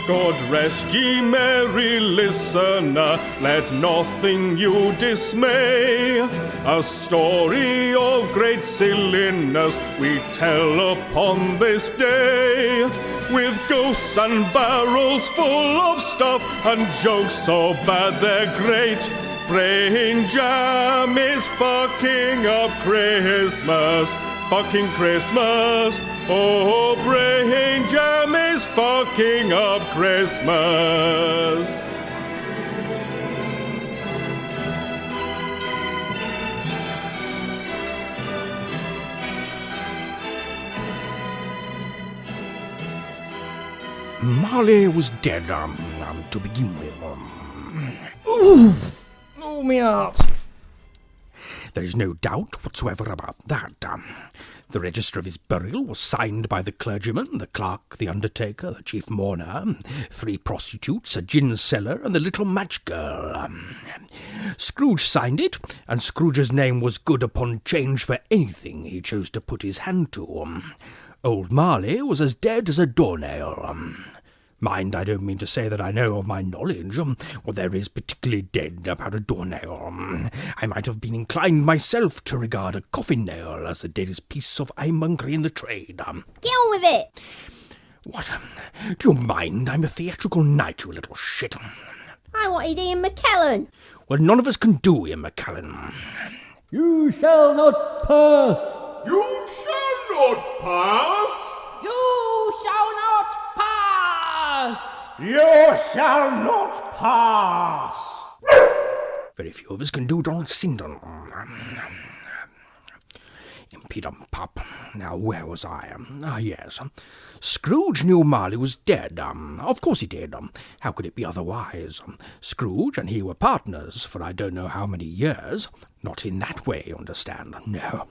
God rest ye merry listener, let nothing you dismay. A story of great silliness we tell upon this day, with ghosts and barrels full of stuff and jokes so bad they're great. Brain jam is fucking up Christmas, fucking Christmas. Oh, brain jam is fucking up Christmas. Marley was dead, to begin with. Oof! Oh, me heart. There is no doubt whatsoever about that. The register of his burial was signed by the clergyman, the clerk, the undertaker, the chief mourner, 3 prostitutes, a gin seller, and the little match girl. Scrooge signed it, and Scrooge's name was good upon change for anything he chose to put his hand to. Old Marley was as dead as a doornail. Mind, I don't mean to say that I know of my knowledge what there is particularly dead about a doornail. I might have been inclined myself to regard a coffin nail as the deadest piece of ironmongery in the trade. Get on with it! What? Do you mind? I'm a theatrical knight, you little shit. I wanted Ian McKellen. Well, none of us can do Ian McKellen. You shall not pass! You shall not pass! You shall not pass! You shall not pass! Very few of us can do Donald Sindon. Impidum-pop. Now, where was I? Yes. Scrooge knew Marley was dead. Of course he did. How could it be otherwise? Scrooge and he were partners for I don't know how many years. Not in that way, you understand. No.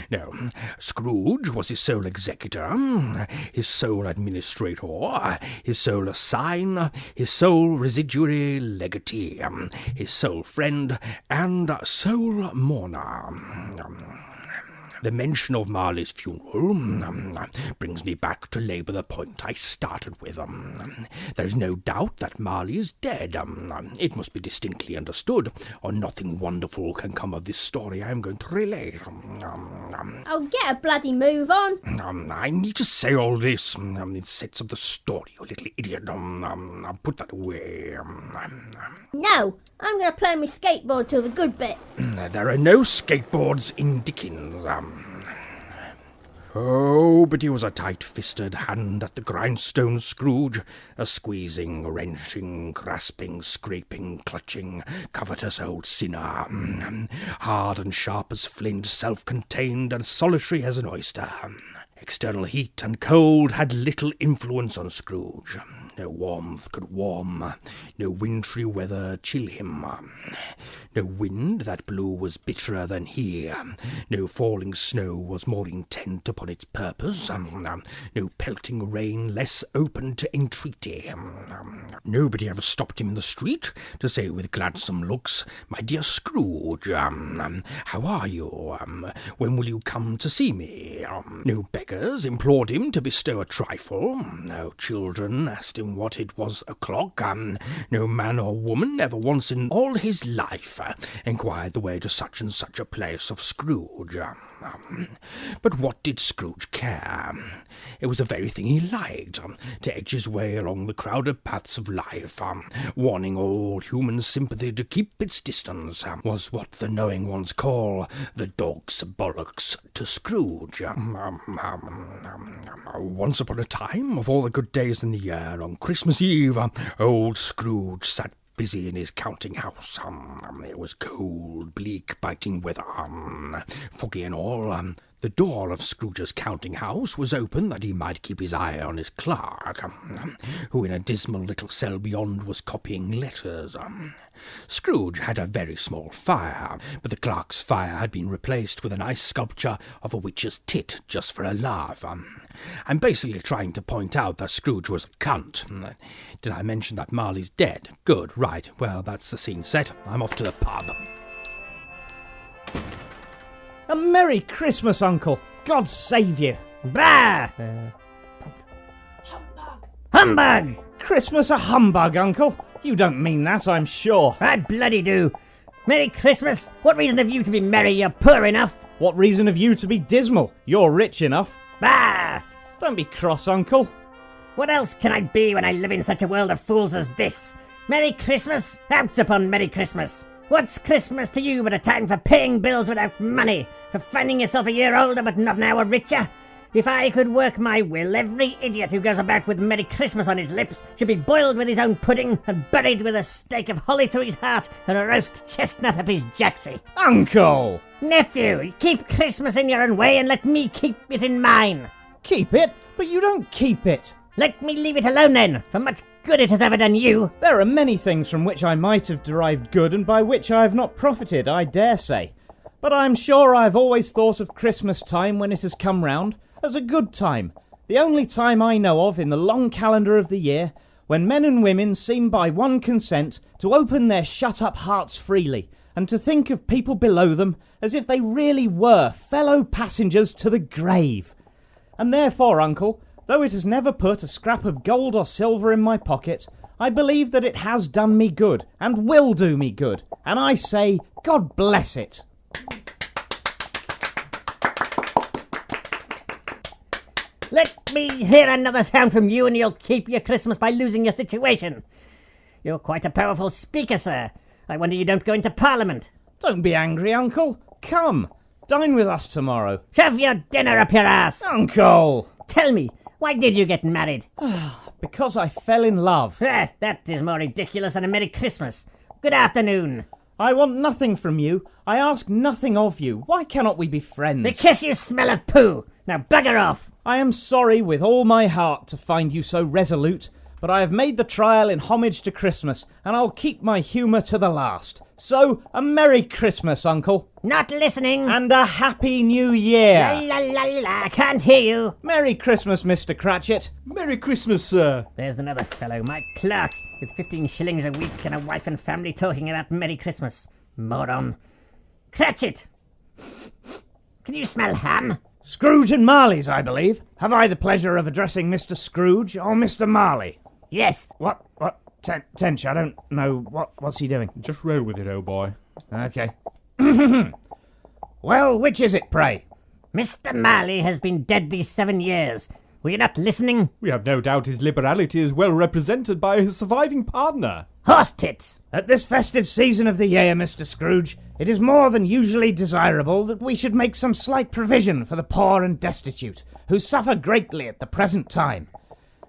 No, Scrooge was his sole executor, his sole administrator, his sole assign, his sole residuary legatee, his sole friend, and sole mourner. The mention of Marley's funeral brings me back to labour the point I started with. There is no doubt that Marley is dead. It must be distinctly understood, or nothing wonderful can come of this story I am going to relate. Oh, get a bloody move on. I need to say all this in sets of the story, you little idiot. Put that away. No, I'm going to play my skateboard till the good bit. There are no skateboards in Dickens. Oh, but he was a tight-fisted hand at the grindstone, Scrooge, a squeezing, wrenching, grasping, scraping, clutching, covetous old sinner, hard and sharp as flint, self-contained and solitary as an oyster. External heat and cold had little influence on Scrooge. No warmth could warm, no wintry weather chill him. No wind that blew was bitterer than he. No falling snow was more intent upon its purpose. No pelting rain less open to entreaty. Nobody ever stopped him in the street to say with gladsome looks, "My dear Scrooge, how are you? When will you come to see me?" No beggars implored him to bestow a trifle. No children asked him what it was o'clock. No man or woman ever once in all his life inquired the way to such and such a place of Scrooge. But what did Scrooge care? It was the very thing he liked, to edge his way along the crowded paths of life, warning all human sympathy to keep its distance, was what the knowing ones call the dog's bollocks to Scrooge. Once upon a time, of all the good days in the year, on Christmas Eve, old Scrooge sat busy in his counting-house. It was cold, bleak, biting weather, foggy and all. The door of Scrooge's counting-house was open that he might keep his eye on his clerk, who in a dismal little cell beyond was copying letters. Scrooge had a very small fire, but the clerk's fire had been replaced with a nice sculpture of a witch's tit, just for a laugh. I'm basically trying to point out that Scrooge was a cunt. Did I mention that Marley's dead? Good, right. Well, that's the scene set. I'm off to the pub. A Merry Christmas, Uncle. God save you. Blah! Humbug! Christmas a humbug, Uncle? You don't mean that, I'm sure. I bloody do. Merry Christmas. What reason have you to be merry? You're poor enough. What reason have you to be dismal? You're rich enough. Bah! Don't be cross, Uncle. What else can I be when I live in such a world of fools as this? Merry Christmas? Out upon Merry Christmas. What's Christmas to you but a time for paying bills without money? For finding yourself a year older but not an hour richer? If I could work my will, every idiot who goes about with Merry Christmas on his lips should be boiled with his own pudding and buried with a stake of holly through his heart and a roast chestnut up his jacksie. Uncle! Nephew, keep Christmas in your own way and let me keep it in mine. Keep it? But you don't keep it. Let me leave it alone then, for much good it has ever done you. There are many things from which I might have derived good and by which I have not profited, I dare say. But I'm sure I've always thought of Christmas time when it has come round as a good time, the only time I know of in the long calendar of the year when men and women seem by one consent to open their shut-up hearts freely and to think of people below them as if they really were fellow passengers to the grave. And therefore, Uncle, though it has never put a scrap of gold or silver in my pocket, I believe that it has done me good and will do me good, and I say, God bless it. Let me hear another sound from you and you'll keep your Christmas by losing your situation. You're quite a powerful speaker, sir. I wonder you don't go into Parliament. Don't be angry, Uncle. Come, dine with us tomorrow. Shove your dinner up your ass. Uncle! Tell me, why did you get married? Because I fell in love. That is more ridiculous than a Merry Christmas. Good afternoon. I want nothing from you. I ask nothing of you. Why cannot we be friends? Because you smell of poo. Now bugger off. I am sorry with all my heart to find you so resolute, but I have made the trial in homage to Christmas, and I'll keep my humour to the last. So, a Merry Christmas, Uncle. Not listening. And a Happy New Year. La la la la, I can't hear you. Merry Christmas, Mr. Cratchit. Merry Christmas, sir. There's another fellow, my clerk, with 15 shillings a week and a wife and family talking about Merry Christmas. Moron. Cratchit! Can you smell ham? Scrooge and Marley's, I believe. Have I the pleasure of addressing Mr. Scrooge or Mr. Marley? Yes. What? Tench, I don't know. What's he doing? Just roll with it, old boy. Okay. Well, which is it, pray? Mr. Marley has been dead these 7 years. Were you not listening? We have no doubt his liberality is well represented by his surviving partner. Horse tits! At this festive season of the year, Mr. Scrooge, it is more than usually desirable that we should make some slight provision for the poor and destitute, who suffer greatly at the present time.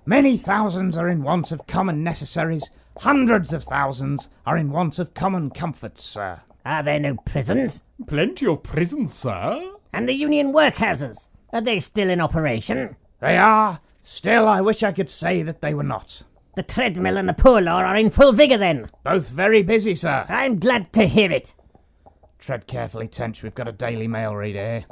Many thousands are in want of common necessaries. Hundreds of thousands are in want of common comforts, sir. Are there no prisons? Plenty of prisons, sir. And the union workhouses? Are they still in operation? They are. Still, I wish I could say that they were not. The treadmill and the poor law are in full vigour then. Both very busy, sir. I'm glad to hear it. Tread carefully, Tench. We've got a Daily Mail reader here.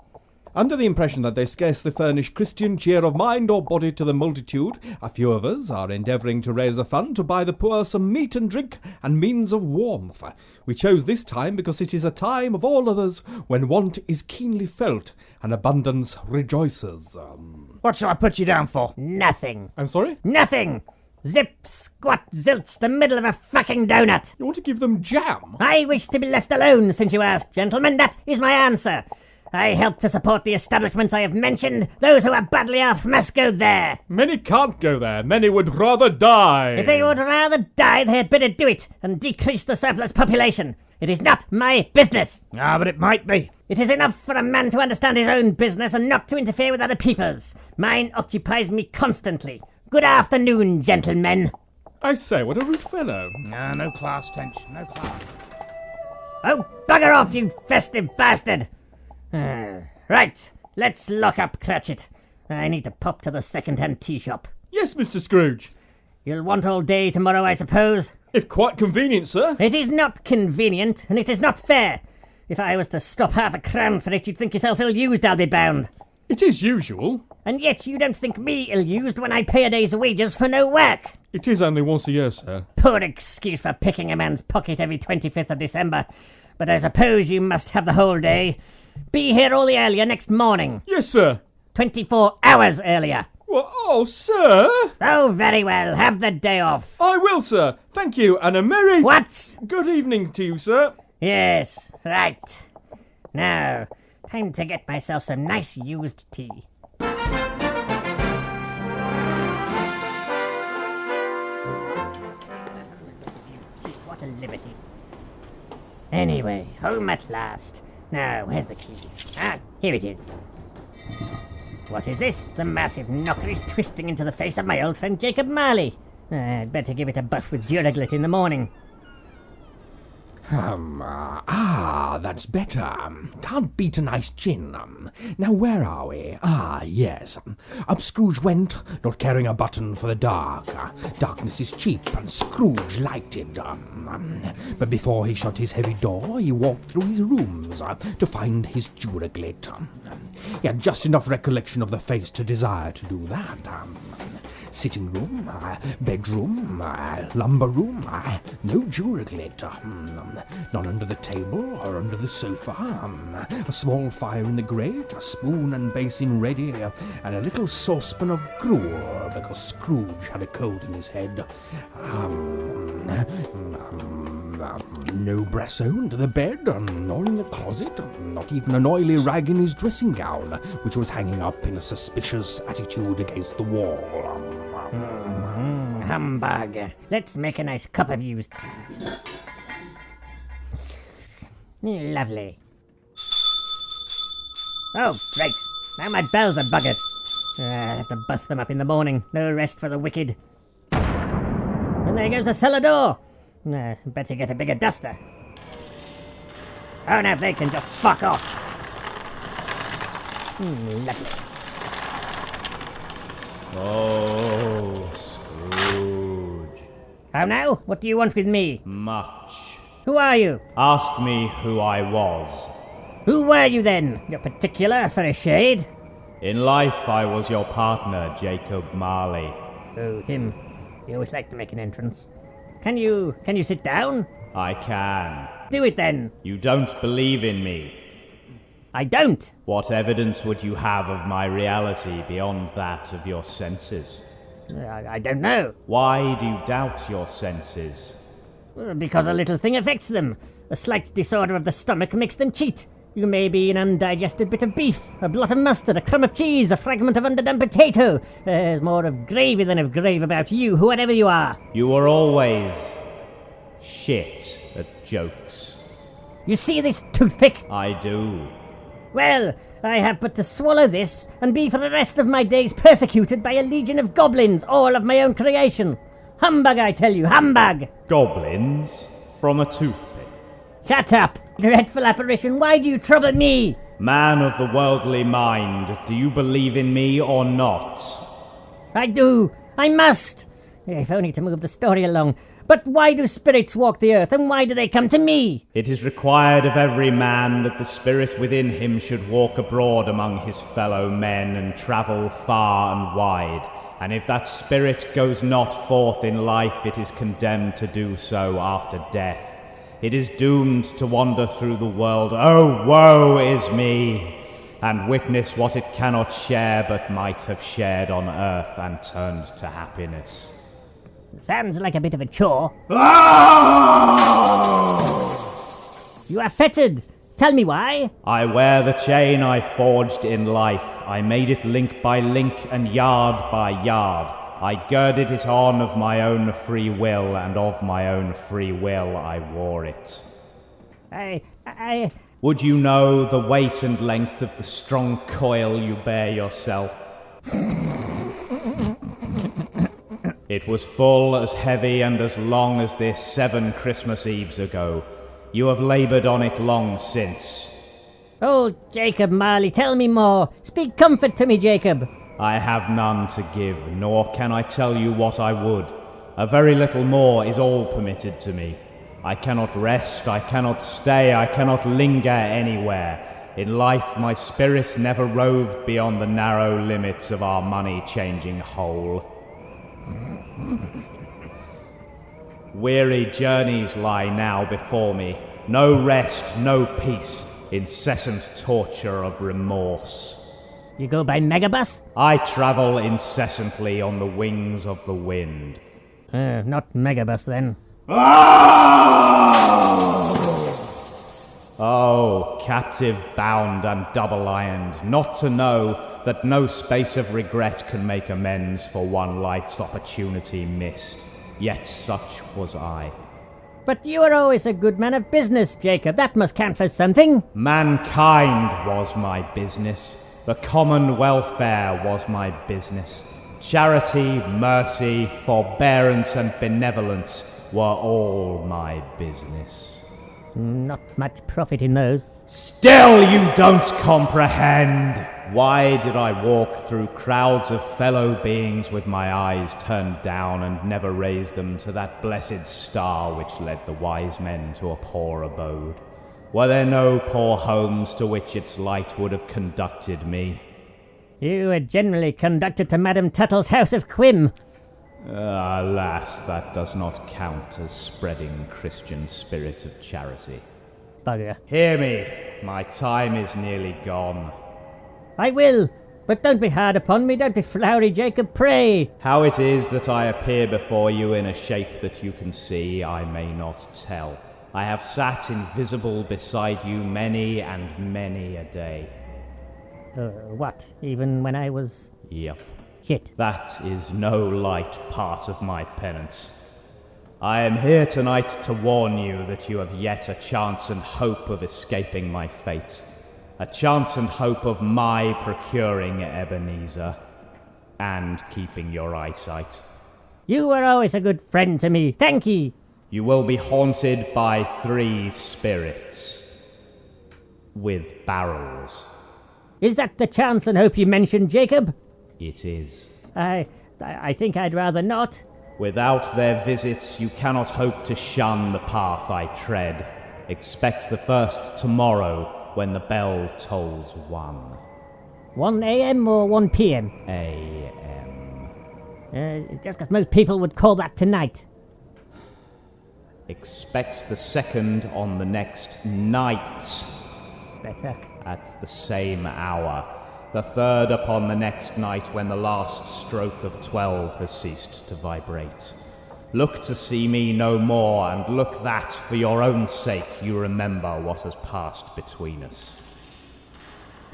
Under the impression that they scarcely furnish Christian cheer of mind or body to the multitude, a few of us are endeavouring to raise a fund to buy the poor some meat and drink and means of warmth. We chose this time because it is a time of all others when want is keenly felt and abundance rejoices. What shall I put you down for? Nothing. I'm sorry? Nothing. Zip, squat, zilch, the middle of a fucking donut. You want to give them jam? I wish to be left alone, since you ask, gentlemen. That is my answer. I help to support the establishments I have mentioned. Those who are badly off must go there. Many can't go there. Many would rather die. If they would rather die, they had better do it and decrease the surplus population. It is not my business. Ah, but it might be. It is enough for a man to understand his own business and not to interfere with other people's. Mine occupies me constantly. Good afternoon, gentlemen. I say, what a rude fellow. No class, Tench. No class. Oh, bugger off, you festive bastard. Right, let's lock up Cratchit. I need to pop to the second-hand tea shop. Yes, Mr. Scrooge. You'll want all day tomorrow, I suppose? If quite convenient, sir. It is not convenient, and it is not fair. If I was to stop half a crown for it, you'd think yourself ill-used, I'll be bound. It is usual. And yet you don't think me ill-used when I pay a day's wages for no work. It is only once a year, sir. Poor excuse for picking a man's pocket every 25th of December. But I suppose you must have the whole day. Be here all the earlier next morning. Yes, sir. 24 hours earlier. What? Oh, sir! Oh, very well. Have the day off. I will, sir. Thank you, and a merry... What? Good evening to you, sir. Yes, right. Now, time to get myself some nice used tea. What a liberty. Anyway, home at last. Now, where's the key? Ah, here it is. What is this? The massive knocker is twisting into the face of my old friend Jacob Marley. I'd better give it a buff with Duraglit in the morning. That's better. Can't beat a nice gin. Now, where are we? Yes. Up Scrooge went, not caring a button for the dark. Darkness is cheap, and Scrooge lighted. But before he shut his heavy door, he walked through his rooms to find his Duraglit. He had just enough recollection of the face to desire to do that. Sitting room, bedroom, lumber room, no Duraglit. None under the table or under the sofa. A small fire in the grate, a spoon and basin ready, and a little saucepan of gruel, because Scrooge had a cold in his head. No brasso under the bed, nor in the closet, not even an oily rag in his dressing gown, which was hanging up in a suspicious attitude against the wall. Humbug. Let's make a nice cup of used tea. Lovely. Oh, great. Now my bells are buggered. I'll have to buff them up in the morning. No rest for the wicked. And there goes the cellar door. Better get a bigger duster. Oh, now they can just fuck off. Lovely. Oh, Scrooge. How now? What do you want with me? Much. Who are you? Ask me who I was. Who were you then? You're particular for a shade. In life, I was your partner, Jacob Marley. Oh, him. He always liked to make an entrance. Can you sit down? I can. Do it then. You don't believe in me. I don't. What evidence would you have of my reality beyond that of your senses? I don't know. Why do you doubt your senses? Because a little thing affects them. A slight disorder of the stomach makes them cheat. You may be an undigested bit of beef, a blot of mustard, a crumb of cheese, a fragment of underdone potato. There's more of gravy than of grave about you, whoever you are. You were always shit at jokes. You see this toothpick? I do. Well, I have but to swallow this and be for the rest of my days persecuted by a legion of goblins, all of my own creation. Humbug, I tell you, humbug! Goblins? From a toothpick? Shut up! Dreadful apparition, why do you trouble me? Man of the worldly mind, do you believe in me or not? I do. I must. If only to move the story along. But why do spirits walk the earth, and why do they come to me? It is required of every man that the spirit within him should walk abroad among his fellow men and travel far and wide. And if that spirit goes not forth in life, it is condemned to do so after death. It is doomed to wander through the world, oh, woe is me, and witness what it cannot share but might have shared on earth and turned to happiness. Sounds like a bit of a chore. You are fettered. Tell me why. I wear the chain I forged in life. I made it link by link and yard by yard. I girded it on of my own free will, and of my own free will I wore it. Would you know the weight and length of the strong coil you bear yourself? It was full, as heavy, and as long as this 7 Christmas Eves ago. You have laboured on it long since. Oh, Jacob Marley, tell me more. Speak comfort to me, Jacob. I have none to give, nor can I tell you what I would. A very little more is all permitted to me. I cannot rest, I cannot stay, I cannot linger anywhere. In life my spirit never roved beyond the narrow limits of our money-changing hole. Weary journeys lie now before me. No rest, no peace, incessant torture of remorse. You go by megabus? I travel incessantly on the wings of the wind. Not megabus then. Oh, captive bound and double-ironed, not to know that no space of regret can make amends for one life's opportunity missed. Yet such was I. But you were always a good man of business, Jacob. That must count for something. Mankind was my business. The common welfare was my business. Charity, mercy, forbearance, and benevolence were all my business. Not much profit in those. Still you don't comprehend! Why did I walk through crowds of fellow beings with my eyes turned down and never raise them to that blessed star which led the wise men to a poor abode? Were there no poor homes to which its light would have conducted me? You were generally conducted to Madam Tuttle's house of Quim. Alas, that does not count as spreading Christian spirit of charity. Bugger. Hear me, my time is nearly gone. I will, but don't be hard upon me, don't be flowery, Jacob, pray. How it is that I appear before you in a shape that you can see, I may not tell. I have sat invisible beside you many and many a day. What, even when I was... Yep. Shit. That is no light part of my penance. I am here tonight to warn you that you have yet a chance and hope of escaping my fate. A chance and hope of my procuring Ebenezer and keeping your eyesight. You were always a good friend to me, thank ye. You will be haunted by 3 spirits with barrels. Is that the chance and hope you mentioned, Jacob? It is. I think I'd rather not. Without their visits, you cannot hope to shun the path I tread. Expect the first tomorrow when the bell tolls 1. 1 a.m. or 1 p.m.? A.m. Just because most people would call that tonight. Expect the second on the next night. Better. At the same hour. The third upon the next night when the last stroke of 12 has ceased to vibrate. Look to see me no more, and look that, for your own sake, you remember what has passed between us.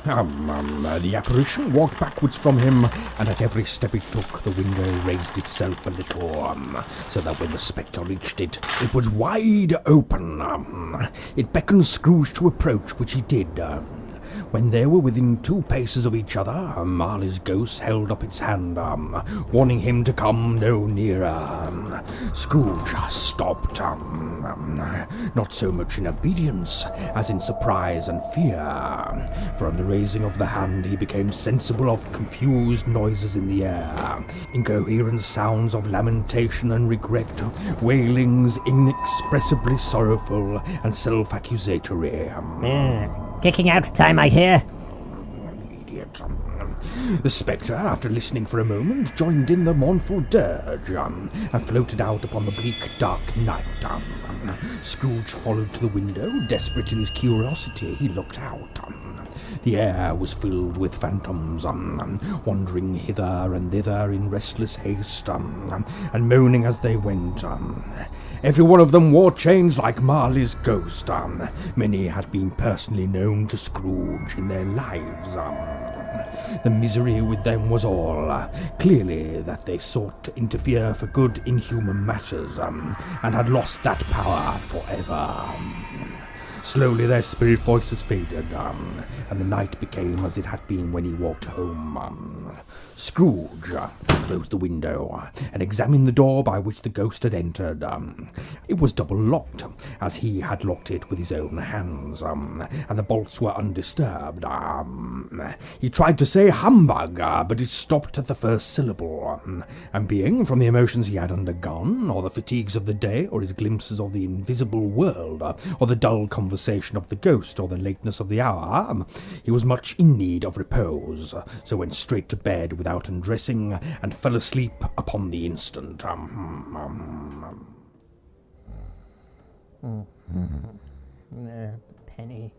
The apparition walked backwards from him, and at every step it took, the window raised itself a little, so that when the spectre reached it, it was wide open. It beckoned Scrooge to approach, which he did. When they were within 2 paces of each other, Marley's ghost held up its hand, warning him to come no nearer. Scrooge stopped, not so much in obedience as in surprise and fear, for on the raising of the hand he became sensible of confused noises in the air, incoherent sounds of lamentation and regret, wailings inexpressibly sorrowful and self-accusatory. Kicking out time, I hear. Idiot. The spectre, after listening for a moment, joined in the mournful dirge, and floated out upon the bleak, dark night. Scrooge followed to the window. Desperate in his curiosity, he looked out. The air was filled with phantoms, wandering hither and thither in restless haste, and moaning as they went. Every one of them wore chains like Marley's ghost. Many had been personally known to Scrooge in their lives. The misery with them was all, clearly that they sought to interfere for good in human matters, and had lost that power forever. Slowly their spirit voices faded, and the night became as it had been when he walked home. Scrooge closed the window and examined the door by which the ghost had entered. It was double locked, as he had locked it with his own hands, and the bolts were undisturbed. He tried to say humbug, but it stopped at the first syllable, and being, from the emotions he had undergone, or the fatigues of the day, or his glimpses of the invisible world, or the dull conversation of the ghost, or the lateness of the hour, he was much in need of repose, so went straight to bed without undressing, and fell asleep upon the instant. Penny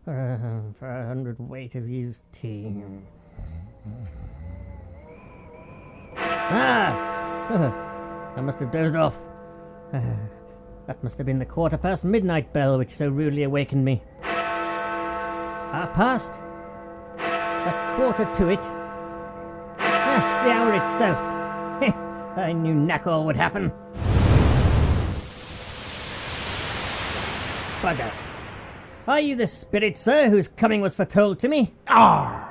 for 100 weight of used tea. I must have dozed off. That must have been the 1/4 midnight bell which so rudely awakened me. 1/2. 1/4 to it. The hour itself. I knew knack-all would happen. Bugger. Are you the spirit, sir, whose coming was foretold to me? Arr!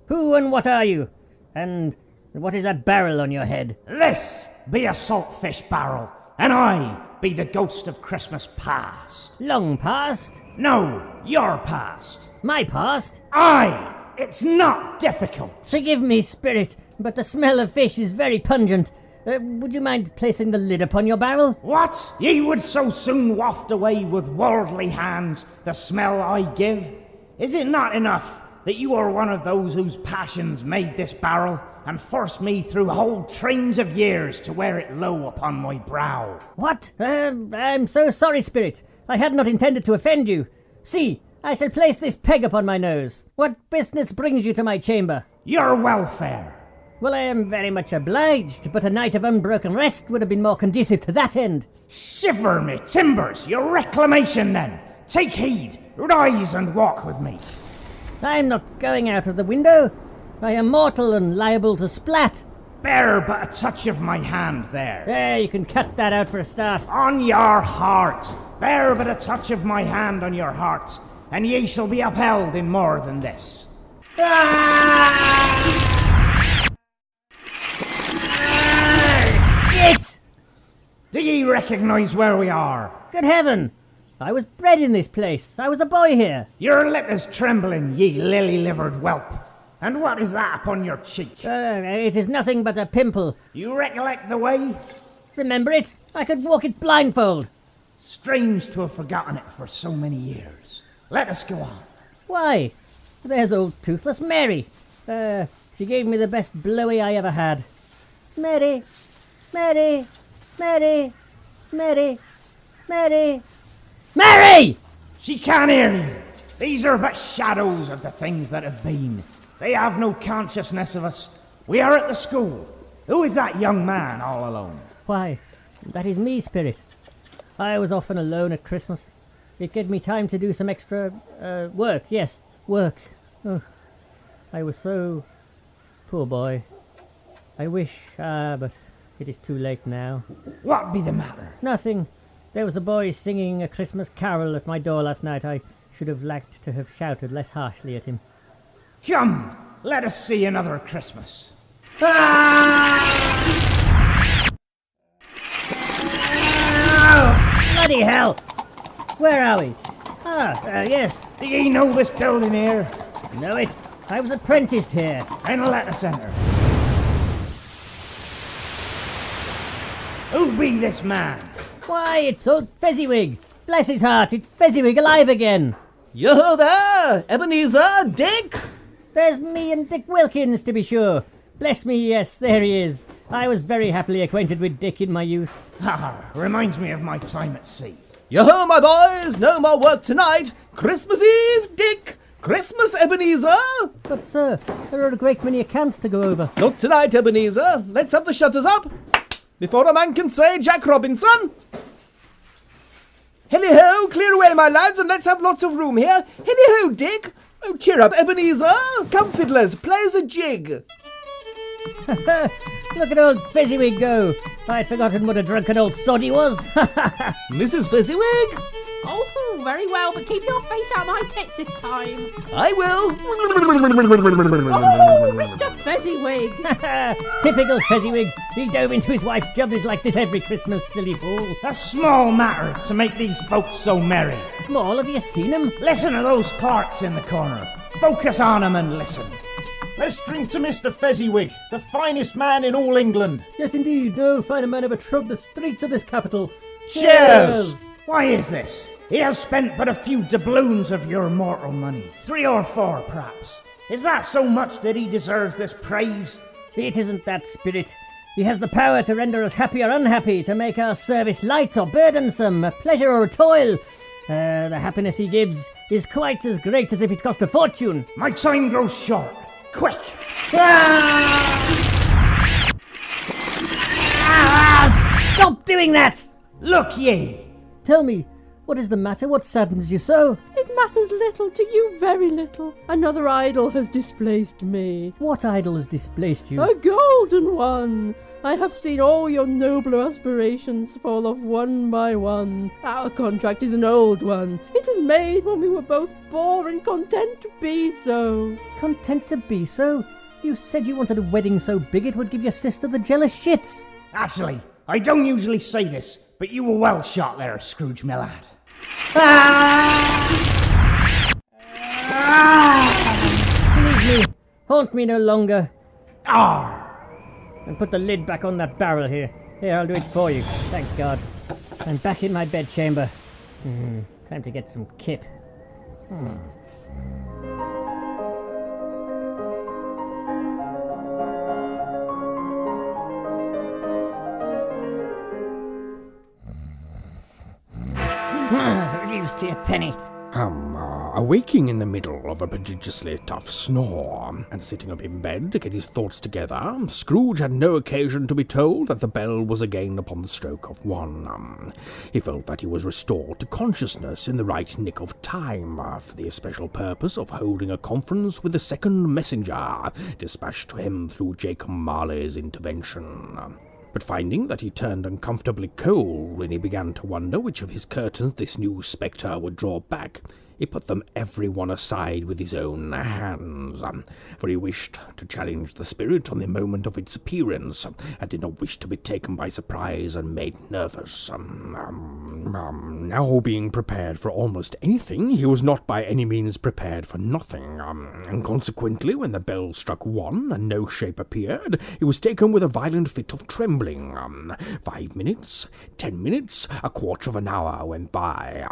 Who and what are you? And what is that barrel on your head? This be a saltfish barrel, and I be the ghost of Christmas past. Long past? No, your past. My past? Aye, it's not difficult. Forgive me, spirit, but the smell of fish is very pungent. Would you mind placing the lid upon your barrel? What? Ye would so soon waft away with worldly hands the smell I give? Is it not enough that you are one of those whose passions made this barrel and forced me through whole trains of years to wear it low upon my brow? What? I'm so sorry, spirit. I had not intended to offend you. See, I shall place this peg upon my nose. What business brings you to my chamber? Your welfare. Well, I am very much obliged, but a night of unbroken rest would have been more conducive to that end. Shiver me timbers, your reclamation then. Take heed, rise and walk with me. I'm not going out of the window. I am mortal and liable to splat. Bear but a touch of my hand there. There, you can cut that out for a start. On your heart. Bear but a touch of my hand on your heart, and ye shall be upheld in more than this. Shit! Do ye recognise where we are? Good heaven! I was bred in this place. I was a boy here. Your lip is trembling, ye lily-livered whelp. And what is that upon your cheek? It is nothing but a pimple. You recollect the way? Remember it? I could walk it blindfold. Strange to have forgotten it for so many years. Let us go on. Why? There's old Toothless Mary. She gave me the best blowy I ever had. Mary, Mary, Mary, Mary, Mary, Mary! She can't hear you. These are but shadows of the things that have been. They have no consciousness of us. We are at the school. Who is that young man all alone? Why, that is me, spirit. I was often alone at Christmas. It gave me time to do some extra, work. Yes, work. Oh, I was so... Poor boy. I wish, but it is too late now. What be the matter? Nothing. There was a boy singing a Christmas carol at my door last night. I should have liked to have shouted less harshly at him. Come, let us see another Christmas. Oh, bloody hell! Where are we? Yes. Do ye know this building here? Know it. I was apprenticed here. Then let us enter. Who be this man? Why, it's old Fezziwig. Bless his heart, it's Fezziwig alive again. Yo there, Ebenezer, Dick! There's me and Dick Wilkins, to be sure. Bless me, yes, there he is. I was very happily acquainted with Dick in my youth. Reminds me of my time at sea. Yo-ho, my boys, no more work tonight. Christmas Eve, Dick. Christmas, Ebenezer. But, sir, there are a great many accounts to go over. Not tonight, Ebenezer. Let's have the shutters up before a man can say Jack Robinson. Hilly-ho, clear away, my lads, and let's have lots of room here. Hilly-ho, Dick. Oh, cheer up, Ebenezer. Come, fiddlers, play us a jig. Look at old Fezziwig go. I'd forgotten what a drunken old sod he was. Mrs. Fezziwig? Oh, very well, but keep your face out my tits this time. I will. Oh, Mr. Fezziwig. Typical Fezziwig. He dove into his wife's jubbies like this every Christmas, silly fool. A small matter to make these folks so merry. Small, have you seen him? Listen to those clerks in the corner. Focus on them and listen. Let's drink to Mr. Fezziwig, the finest man in all England. Yes, indeed. No finer man ever trod the streets of this capital. Cheers! Why is this? He has spent but a few doubloons of your mortal money. 3 or 4, perhaps. Is that so much that he deserves this praise? It isn't that, spirit. He has the power to render us happy or unhappy, to make our service light or burdensome, a pleasure or a toil. The happiness he gives is quite as great as if it cost a fortune. My time grows short. Quick! doing that? Look ye! Tell me, what is the matter? What saddens you so? It matters little to you, very little. Another idol has displaced me. What idol has displaced you? A golden one. I have seen all your nobler aspirations fall off one by one. Our contract is an old one. It was made when we were both poor and content to be so. Content to be so? You said you wanted a wedding so big it would give your sister the jealous shits. Actually, I don't usually say this, but you were well shot there, Scrooge, my lad. Leave me. Haunt me no longer. Arr! And put the lid back on that barrel here. Here, I'll do it for you. Thank God. I'm back in my bedchamber. Time to get some kip. Reduced to a penny. Awaking in the middle of a prodigiously tough snore, and sitting up in bed to get his thoughts together, Scrooge had no occasion to be told that the bell was again upon the stroke of 1. He felt that he was restored to consciousness in the right nick of time, for the especial purpose of holding a conference with the second messenger, dispatched to him through Jacob Marley's intervention. But finding that he turned uncomfortably cold when he began to wonder which of his curtains this new spectre would draw back, he put them every one aside with his own hands, for he wished to challenge the spirit on the moment of its appearance, and did not wish to be taken by surprise and made nervous. Now being prepared for almost anything, he was not by any means prepared for nothing, and consequently, when the bell struck 1 and no shape appeared, he was taken with a violent fit of trembling. 5 minutes, 10 minutes, a quarter of an hour went by,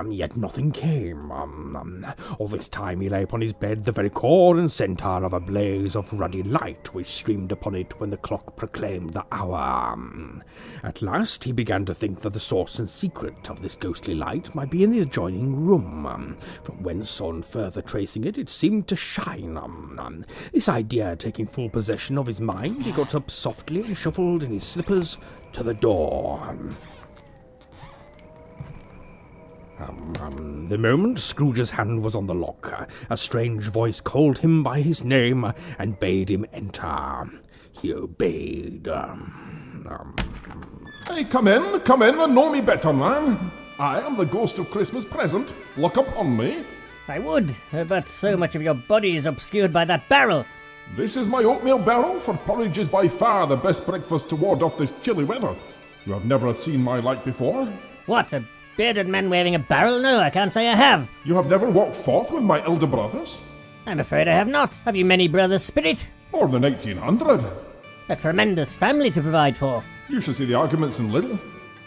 yet nothing came. All this time he lay upon his bed, the very core and centre of a blaze of ruddy light which streamed upon it when the clock proclaimed the hour. At last he began to think that the source and secret of this ghostly light might be in the adjoining room, from whence, on further tracing it, it seemed to shine. This idea taking full possession of his mind, he got up softly and shuffled in his slippers to the door. The moment Scrooge's hand was on the lock, a strange voice called him by his name and bade him enter. He obeyed. Hey, come in and know me better, man. I am the ghost of Christmas present. Look upon me. I would, but so much of your body is obscured by that barrel. This is my oatmeal barrel, for porridge is by far the best breakfast to ward off this chilly weather. You have never seen my like before? What, a bearded man wearing a barrel? No, I can't say I have. You have never walked forth with my elder brothers? I'm afraid I have not. Have you many brothers, Spirit? More than 1,800. A tremendous family to provide for. You should see the arguments in Little.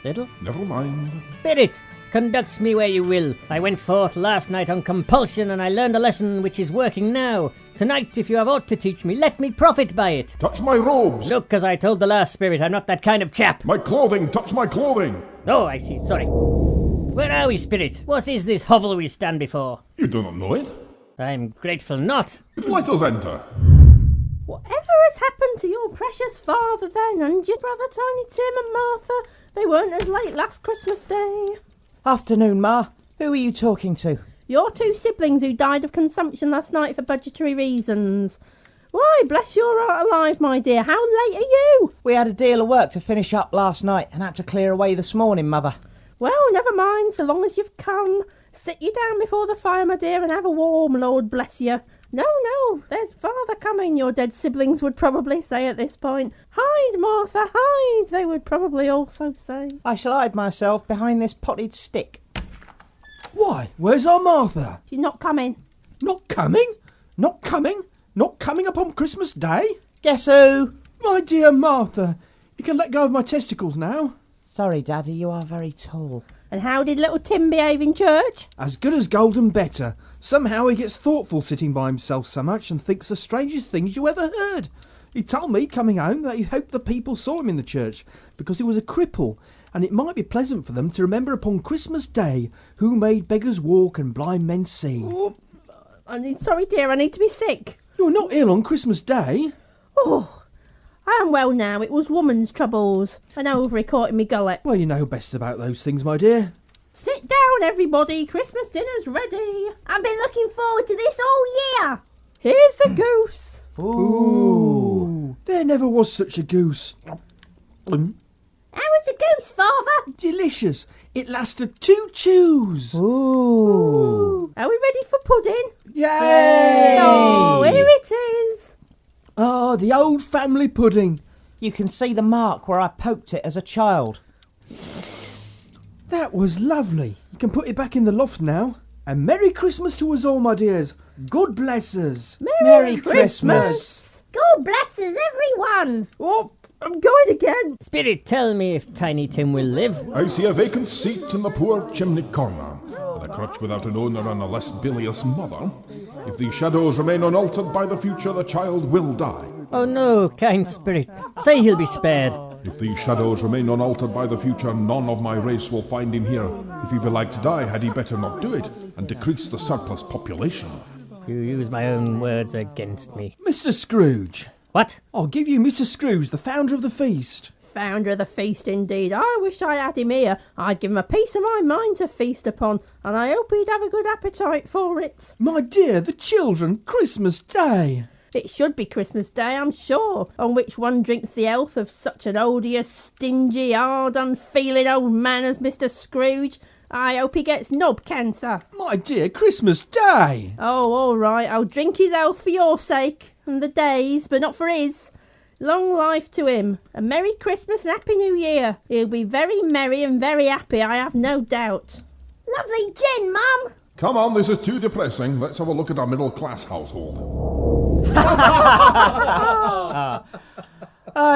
Little? Never mind. Spirit, conduct me where you will. I went forth last night on compulsion, and I learned a lesson which is working now. Tonight, if you have aught to teach me, let me profit by it. Touch my robes. Look, as I told the last Spirit, I'm not that kind of chap. My clothing. Touch my clothing. Oh, I see. Sorry. Where are we, Spirit? What is this hovel we stand before? You do not know it? I'm grateful not. Let us enter. Whatever has happened to your precious father then, and your brother Tiny Tim and Martha? They weren't as late last Christmas Day. Afternoon, Ma. Who are you talking to? Your 2 siblings who died of consumption last night for budgetary reasons. Why, bless your heart alive, my dear. How late are you? We had a deal of work to finish up last night and had to clear away this morning, Mother. Well, never mind, so long as you've come. Sit you down before the fire, my dear, and have a warm, Lord bless you. No, there's father coming, your dead siblings would probably say at this point. Hide, Martha, hide, they would probably also say. I shall hide myself behind this potted stick. Why, where's our Martha? She's not coming. Not coming? Not coming? Not coming upon Christmas Day? Guess who? My dear Martha, you can let go of my testicles now. Sorry, Daddy, you are very tall. And how did little Tim behave in church? As good as gold and better. Somehow he gets thoughtful sitting by himself so much and thinks the strangest things you ever heard. He told me coming home that he hoped the people saw him in the church because he was a cripple, and it might be pleasant for them to remember upon Christmas Day who made beggars walk and blind men see. Oh, sorry, dear, I need to be sick. You're not ill on Christmas Day. Oh, I am well now. It was woman's troubles. An ovary caught in me gullet. Well, you know best about those things, my dear. Sit down, everybody. Christmas dinner's ready. I've been looking forward to this all year. Here's the goose. Ooh. There never was such a goose. How was the goose, Father? Delicious. It lasted 2 chews. Ooh. Are we ready for pudding? Yay! Oh, here it is. Ah, the old family pudding. You can see the mark where I poked it as a child. That was lovely. You can put it back in the loft now. And Merry Christmas to us all, my dears. God bless us. Merry Christmas. God bless us, everyone. Oh, I'm going again. Spirit, tell me if Tiny Tim will live. I see a vacant seat in the poor chimney corner, and a crutch without an owner and a less bilious mother. If these shadows remain unaltered by the future, the child will die. Oh no, kind spirit. Say he'll be spared. If these shadows remain unaltered by the future, none of my race will find him here. If he be like to die, had he better not do it, and decrease the surplus population. You use my own words against me. Mr. Scrooge. What? I'll give you Mr. Scrooge, the founder of the feast. Founder of the feast, indeed. I wish I had him here. I'd give him a piece of my mind to feast upon, and I hope he'd have a good appetite for it. My dear, the children, Christmas Day. It should be Christmas Day, I'm sure, on which one drinks the health of such an odious, stingy, hard, unfeeling old man as Mr. Scrooge. I hope he gets knob cancer. My dear, Christmas Day. Oh, all right, I'll drink his health for your sake, and the day's, but not for his. Long life to him. A Merry Christmas and Happy New Year. He'll be very merry and very happy, I have no doubt. Lovely gin, Mum. Come on, this is too depressing. Let's have a look at our middle-class household.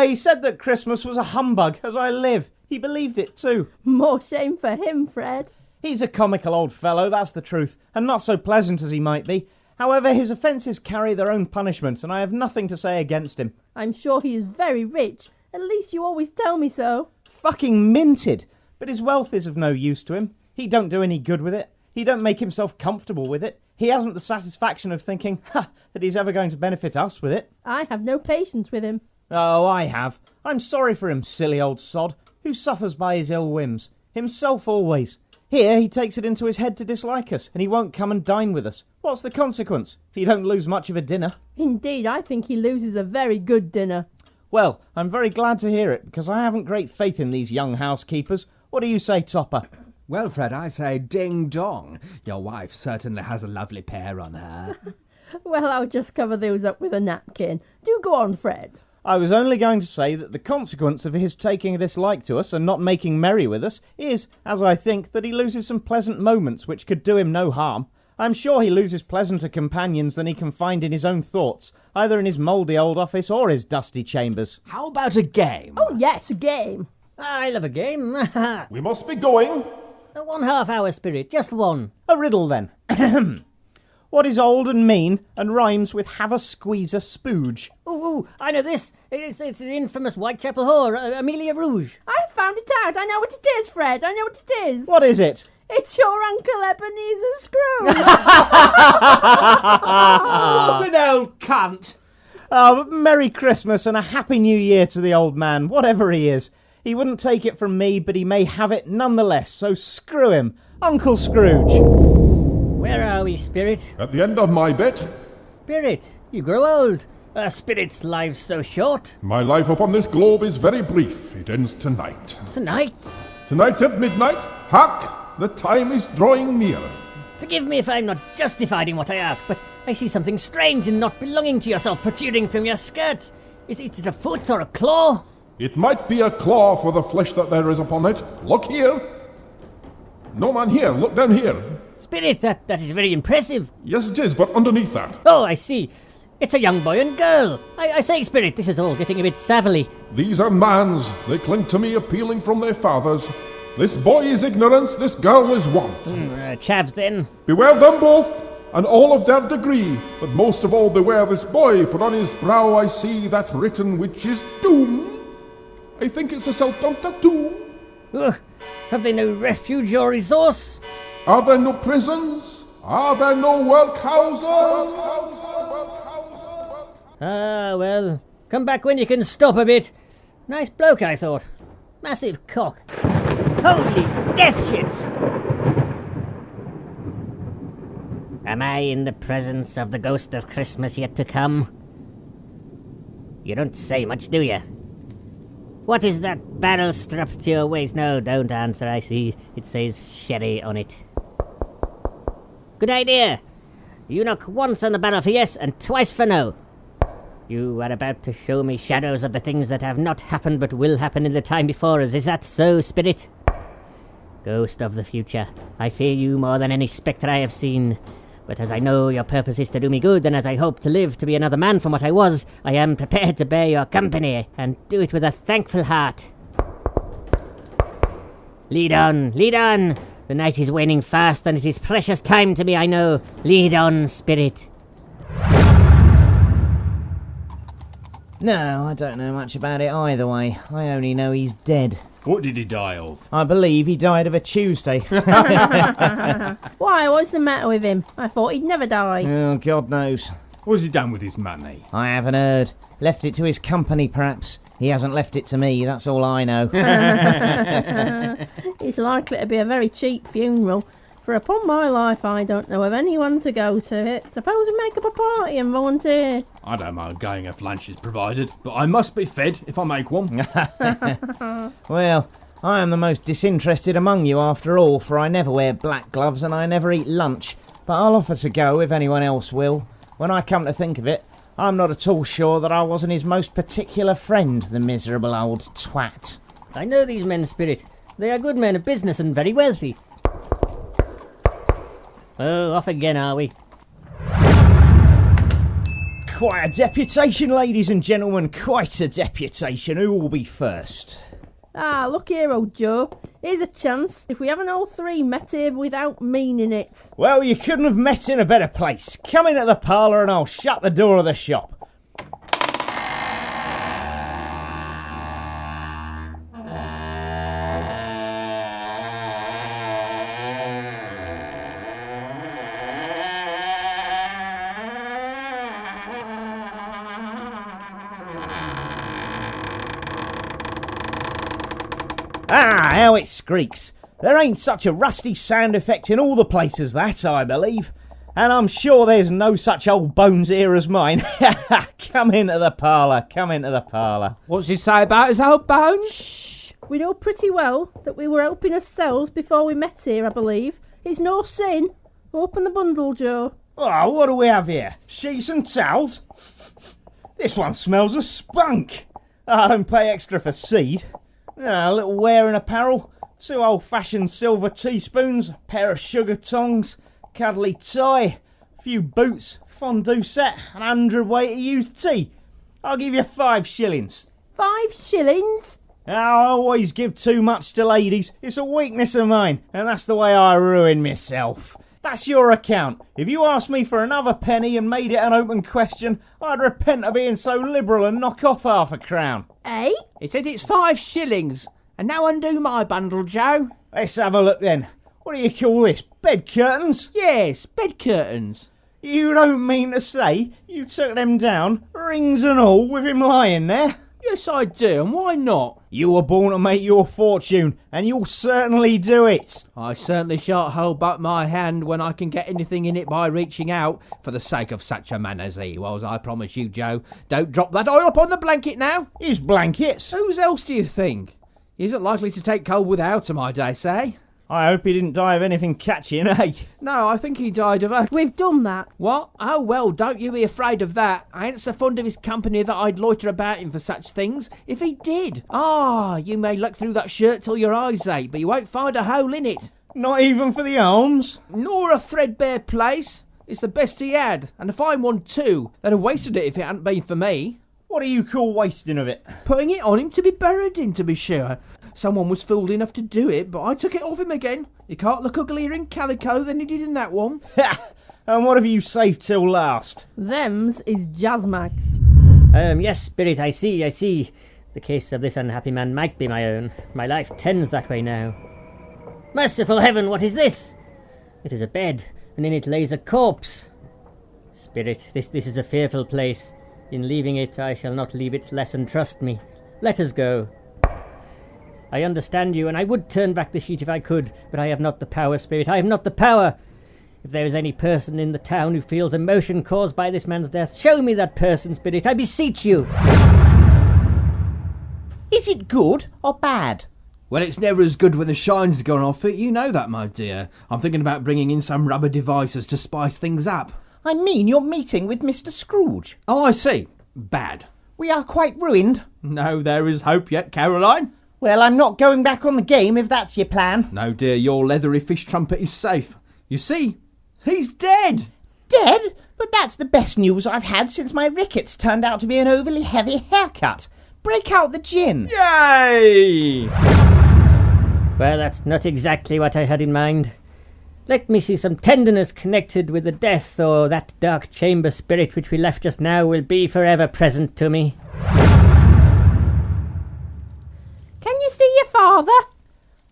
He said that Christmas was a humbug, as I live. He believed it too. More shame for him, Fred. He's a comical old fellow, that's the truth, and not so pleasant as he might be. However, his offences carry their own punishment, and I have nothing to say against him. I'm sure he is very rich. At least you always tell me so. Fucking minted! But his wealth is of no use to him. He don't do any good with it. He don't make himself comfortable with it. He hasn't the satisfaction of thinking, that he's ever going to benefit us with it. I have no patience with him. Oh, I have. I'm sorry for him, silly old sod, who suffers by his ill whims. Himself always. Here he takes it into his head to dislike us, and he won't come and dine with us. What's the consequence? He don't lose much of a dinner. Indeed, I think he loses a very good dinner. Well, I'm very glad to hear it, because I haven't great faith in these young housekeepers. What do you say, Topper? Well, Fred, I say ding dong. Your wife certainly has a lovely pair on her. Well, I'll just cover those up with a napkin. Do go on, Fred. I was only going to say that the consequence of his taking a dislike to us and not making merry with us is, as I think, that he loses some pleasant moments which could do him no harm. I'm sure he loses pleasanter companions than he can find in his own thoughts, either in his mouldy old office or his dusty chambers. How about a game? Oh, yes, a game. I love a game. We must be going. 1/2 hour, Spirit, just one. A riddle, then. What is old and mean and rhymes with have a squeeze a spooge? Ooh, I know this. It's the infamous Whitechapel whore, Amelia Rouge. I found it out. I know what it is, Fred. I know what it is. What is it? It's your Uncle Ebenezer Scrooge. What an old cunt. Oh, but Merry Christmas and a Happy New Year to the old man, whatever he is. He wouldn't take it from me, but he may have it nonetheless, so screw him. Uncle Scrooge. Where are we, Spirit? At the end of my bet, Spirit, you grow old. A spirit's life's so short. my life upon this globe is very brief. It ends tonight. Tonight. Tonight at midnight, hark, the time is drawing near. Forgive me if I'm not justified in what I ask, but I see something strange in not belonging to yourself protruding from your skirt. Is it a foot or a claw? It might be a claw for the flesh that there is upon it. Look here. No man here, look down here. Spirit, that is very impressive. Yes, it is, but underneath that. Oh, I see. It's a young boy and girl. I say, Spirit, this is all getting a bit savvily. These are mans. They cling to me, appealing from their fathers. This boy is ignorance, this girl is want. Chavs, then. Beware them both, and all of their degree, but most of all beware this boy, for on his brow I see that written which is doom. I think it's a self-done tattoo. Ugh, have they no refuge or resource? Are there no prisons? Are there no workhouses? Ah, well, Come back when you can stop a bit. Nice bloke, I thought. Massive cock. Holy death shits! Am I in the presence of the ghost of Christmas yet to come? You don't say much, do you? What is that barrel strapped to your waist? No, don't answer, I see. It says sherry on it. Good idea. You knock once on the barrel for yes and twice for no. You are about to show me shadows of the things that have not happened but will happen in the time before us. Is that so, spirit? Ghost of the future, I fear you more than any spectre I have seen. But as I know your purpose is to do me good, and as I hope to live to be another man from what I was, I am prepared to bear your company, and do it with a thankful heart. Lead on, lead on! The night is waning fast, and it is precious time to me, I know. Lead on, spirit. No, I don't know much about it either way. I only know he's dead. What did he die of? I believe he died of a Tuesday. Why, what's the matter with him? I thought he'd never die. Oh, God knows. What's he done with his money? I haven't heard. Left it to his company, perhaps. He hasn't left it to me, that's all I know. It's likely to be a very cheap funeral, for upon my life I don't know of anyone to go to it. Suppose we make up a party and volunteer. I don't mind going if lunch is provided, but I must be fed if I make one. Well, I am the most disinterested among you after all, for I never wear black gloves and I never eat lunch. But I'll offer to go if anyone else will. When I come to think of it, I'm not at all sure that I wasn't his most particular friend, the miserable old twat. I know these men, spirit. They are good men of business and very wealthy. Oh, off again, are we? Quite a deputation, ladies and gentlemen, quite a deputation. Who will be first? Ah, look here, old Joe. Here's a chance if we haven't all three met here without meaning it. Well, you couldn't have met in a better place. Come in at the parlour and I'll shut the door of the shop. Ah, how it squeaks. There ain't such a rusty sound effect in all the places that, I believe. And I'm sure there's no such old bones here as mine. Come into the parlour, come into the parlour. What's he say about his old bones? We know pretty well that we were helping ourselves before we met here, I believe. It's no sin. Open the bundle, Joe. Oh, what do we have here? Sheets and towels? This one smells of spunk. I don't pay extra for seed. A little wearing apparel, 2 old-fashioned silver teaspoons, a pair of sugar tongs, cuddly tie, a few boots, fondue set, and 100 weight of used tea. I'll give you 5 shillings. 5 shillings? I always give too much to ladies. It's a weakness of mine, and that's the way I ruin myself. That's your account. If you asked me for another penny and made it an open question, I'd repent of being so liberal and knock off half a crown. Eh? He said it's 5 shillings. And now undo my bundle, Joe. Let's have a look then. What do you call this? Bed curtains? Yes, bed curtains. You don't mean to say you took them down, rings and all, with him lying there? Yes, I do, and why not? You were born to make your fortune, and you'll certainly do it. I certainly shan't hold back my hand when I can get anything in it by reaching out, for the sake of such a man as he was, I promise you, Joe. Don't drop that oil upon the blanket now. His blankets? Whose else do you think? He isn't likely to take cold without him, I dare say. I hope he didn't die of anything catching, eh? No, I think he died of a... We've done that. What? Oh, well, don't you be afraid of that. I ain't so fond of his company that I'd loiter about him for such things, if he did. Ah, you may look through that shirt till your eyes ache, but you won't find a hole in it. Not even for the arms? Nor a threadbare place. It's the best he had, and a fine one too. They'd have wasted it if it hadn't been for me. What do you call wasting of it? Putting it on him to be buried in, to be sure. Someone was fool enough to do it, but I took it off him again. He can't look uglier in calico than he did in that one. And what have you saved till last? Them's is jazz mags. Yes, spirit, I see. The case of this unhappy man might be my own. My life tends that way now. Merciful heaven, what is this? It is a bed, and in it lays a corpse. Spirit, this is a fearful place. In leaving it, I shall not leave its lesson, trust me. Let us go. I understand you, and I would turn back the sheet if I could, but I have not the power, Spirit. I have not the power. If there is any person in the town who feels emotion caused by this man's death, show me that person, Spirit, I beseech you. Is it good or bad? Well, it's never as good when the shine's gone off it. You know that, my dear. I'm thinking about bringing in some rubber devices to spice things up. I mean, you're meeting with Mr. Scrooge. Oh, I see. Bad. We are quite ruined. No, there is hope yet, Caroline. Well, I'm not going back on the game if that's your plan. No, dear, your leathery fish trumpet is safe. You see, he's dead. Dead? But that's the best news I've had since my rickets turned out to be an overly heavy haircut. Break out the gin. Yay! Well, that's not exactly what I had in mind. Let me see some tenderness connected with the death, or that dark chamber spirit which we left just now will be forever present to me. Can you see your father?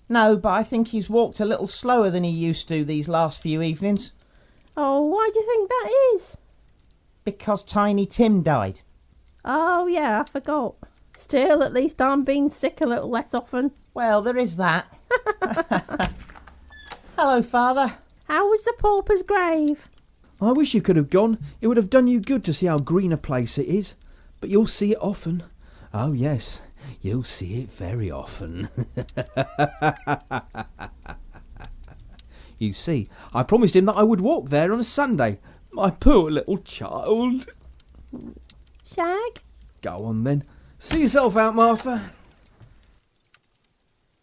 No, but I think he's walked a little slower than he used to these last few evenings. Oh, why do you think that is? Because Tiny Tim died. Oh, yeah, I forgot. Still, at least I'm being sick a little less often. Well, there is that. Hello, Father. How was the pauper's grave? I wish you could have gone. It would have done you good to see how green a place it is. But you'll see it often. Oh, yes, you'll see it very often. You see, I promised him that I would walk there on a Sunday. My poor little child. Shag? Go on, then. See yourself out, Martha.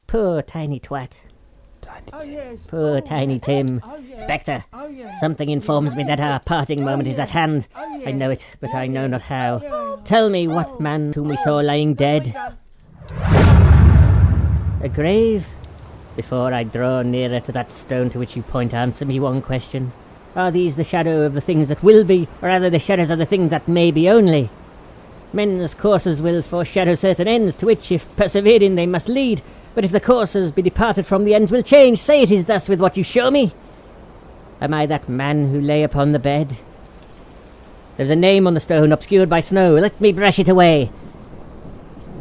Poor tiny twat. Poor Tiny Tim. Spectre, something informs me that our parting moment is at hand. I know it, but I know not how. Tell me what man whom we saw lying dead. A grave? Before I draw nearer to that stone to which you point, answer me one question. Are these the shadow of the things that will be, or rather the shadows of the things that may be only? Men's courses will foreshadow certain ends, to which, if persevered in, they must lead. But if the courses be departed from, the ends will change. Say it is thus with what you show me. Am I that man who lay upon the bed? There's a name on the stone, obscured by snow. Let me brush it away.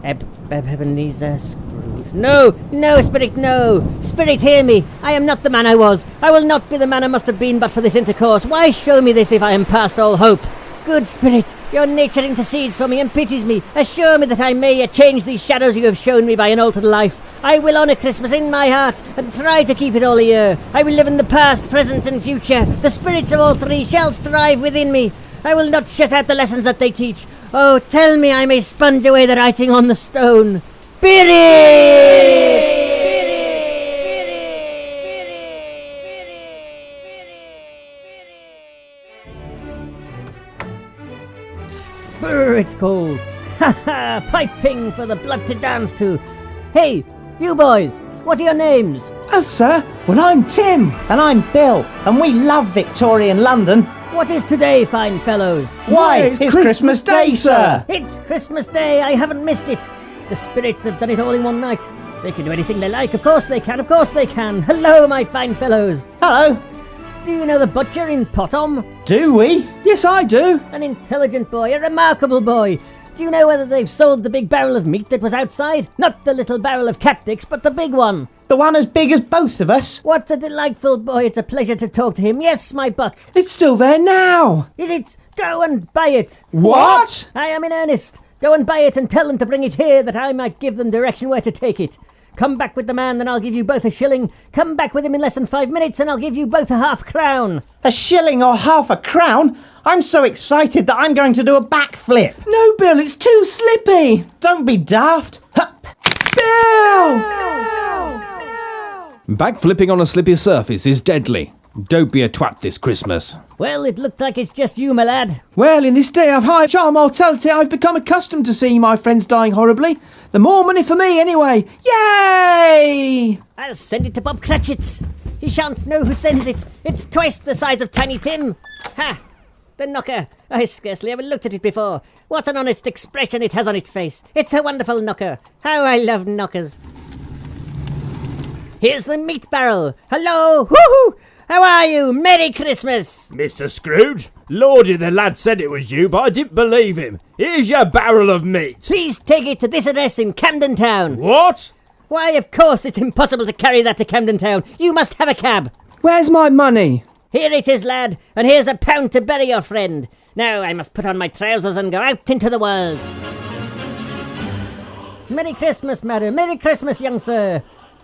Ebenezer Scrooge. No, no, Spirit, no. Spirit, hear me. I am not the man I was. I will not be the man I must have been but for this intercourse. Why show me this if I am past all hope? Good Spirit, your nature intercedes for me and pities me. Assure me that I may yet change these shadows you have shown me by an altered life. I will honour Christmas in my heart and try to keep it all a year. I will live in the past, present and future. The spirits of all three shall strive within me. I will not shut out the lessons that they teach. Oh, tell me I may sponge away the writing on the stone. Spirit! Brr, it's cold. Ha ha! Piping for the blood to dance to. Hey, you boys, what are your names? Oh, sir, well, I'm Tim. And I'm Bill, and we love Victorian London. What is today, fine fellows? Why, it's Christmas Day, sir. It's Christmas Day, I haven't missed it. The spirits have done it all in one night. They can do anything they like, of course they can, of course they can. Hello, my fine fellows. Hello. Do you know the butcher in Potom? Do we? Yes, I do. An intelligent boy, a remarkable boy. Do you know whether they've sold the big barrel of meat that was outside? Not the little barrel of catdicks, but the big one. The one as big as both of us. What a delightful boy. It's a pleasure to talk to him. Yes, my buck. It's still there now. Is it? Go and buy it. What? I am in earnest. Go and buy it and tell them to bring it here that I might give them direction where to take it. Come back with the man, then I'll give you both a shilling. Come back with him in less than 5 minutes, and I'll give you both a half-crown. A shilling or half a crown? I'm so excited that I'm going to do a backflip. No, Bill, it's too slippy. Don't be daft. Hup. Bill! Backflipping on a slippy surface is deadly. Don't be a twat this Christmas. Well, it looked like it's just you, my lad. Well, in this day of high charm mortality, I've become accustomed to seeing my friends dying horribly. The more money for me, anyway. Yay! I'll send it to Bob Cratchit's. He shan't know who sends it. It's twice the size of Tiny Tim. Ha! The knocker. I scarcely ever looked at it before. What an honest expression it has on its face. It's a wonderful knocker. How I love knockers. Here's the meat barrel. Hello! Woohoo! How are you? Merry Christmas! Mr. Scrooge? Lordy, the lad said it was you, but I didn't believe him. Here's your barrel of meat. Please take it to this address in Camden Town. What? Why, of course, it's impossible to carry that to Camden Town. You must have a cab. Where's my money? Here it is, lad, and here's £1 to bury your friend. Now I must put on my trousers and go out into the world. Merry Christmas, madam. Merry Christmas, young sir.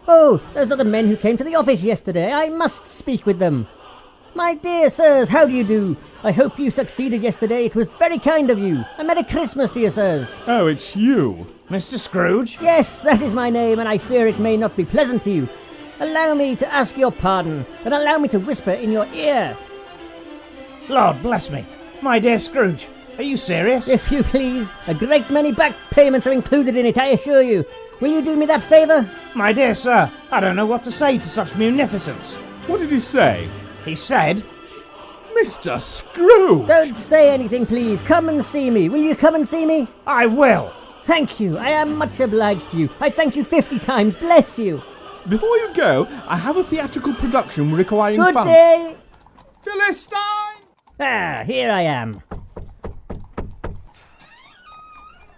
Oh, those are the men who came to the office yesterday. I must speak with them. My dear sirs, how do you do? I hope you succeeded yesterday. It was very kind of you. And Merry Christmas to you, sirs. Oh, it's you. Mr. Scrooge? Yes, that is my name, and I fear it may not be pleasant to you. Allow me to ask your pardon, and allow me to whisper in your ear. Lord bless me. My dear Scrooge, are you serious? If you please, a great many back payments are included in it, I assure you. Will you do me that favour? My dear sir, I don't know what to say to such munificence. What did he say? He said... Mr. Scrooge! Don't say anything, please. Come and see me. Will you come and see me? I will. Thank you. I am much obliged to you. I thank you 50 times. Bless you. Before you go, I have a theatrical production requiring Good funds. day. Philistine! Ah, here I am.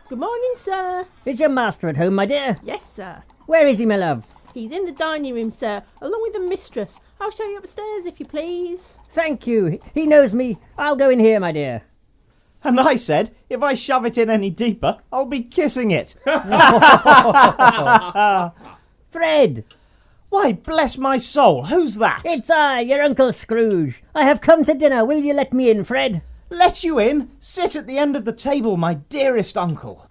Good morning, sir. Is your master at home, my dear? Yes, sir. Where is he, my love? He's in the dining room, sir, along with the mistress. I'll show you upstairs, if you please. Thank you. He knows me. I'll go in here, my dear. And I said, if I shove it in any deeper, I'll be kissing it. Fred! Why, bless my soul, who's that? It's I, your Uncle Scrooge. I have come to dinner. Will you let me in, Fred? Let you in? Sit at the end of the table, my dearest uncle.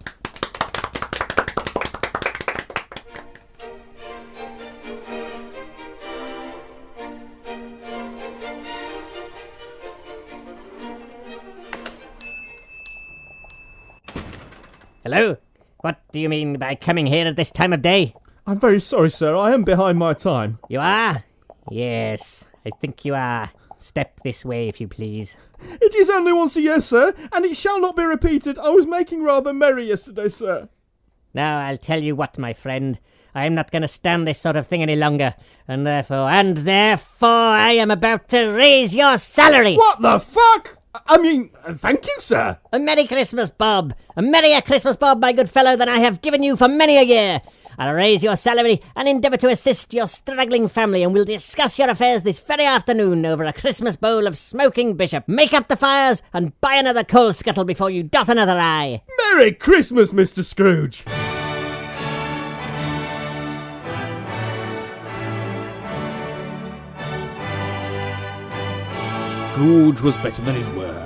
Hello? What do you mean by coming here at this time of day? I'm very sorry, sir. I am behind my time. You are? Yes, I think you are. Step this way, if you please. It is only once a year, sir, and it shall not be repeated. I was making rather merry yesterday, sir. Now, I'll tell you what, my friend. I am not going to stand this sort of thing any longer, and therefore I am about to raise your salary. What the fuck? I mean, thank you, sir. A Merry Christmas, Bob. A merrier Christmas, Bob, my good fellow, than I have given you for many a year. I'll raise your salary and endeavour to assist your struggling family, and we'll discuss your affairs this very afternoon over a Christmas bowl of smoking bishop. Make up the fires and buy another coal scuttle before you dot another I. Merry Christmas, Mr. Scrooge. Scrooge was better than his word.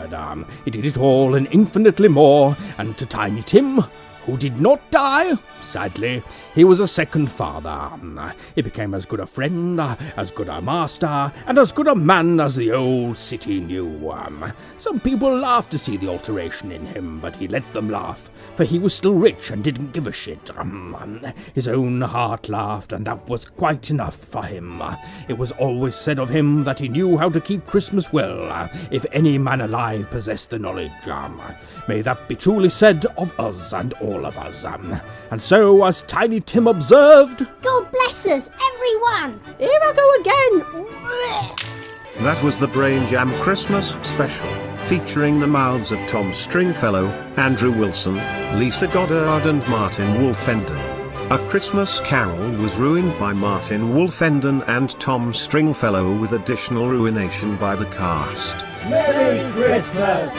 He did it all and infinitely more, and to Tiny Tim, who did not die, sadly, he was a second father. He became as good a friend, as good a master, and as good a man as the old city knew. Some people laughed to see the alteration in him, but he let them laugh, for he was still rich and didn't give a shit. His own heart laughed, and that was quite enough for him. It was always said of him that he knew how to keep Christmas well, if any man alive possessed the knowledge. May that be truly said of us and all of us. And so, as Tiny Tim observed, God bless us, everyone. Here I go again. That was the Brain Jam Christmas special, featuring the mouths of Tom Stringfellow, Andrew Wilson, Lisa Goddard and Martin Wolfenden. A Christmas Carol was ruined by Martin Wolfenden and Tom Stringfellow, with additional ruination by the cast. Merry Christmas!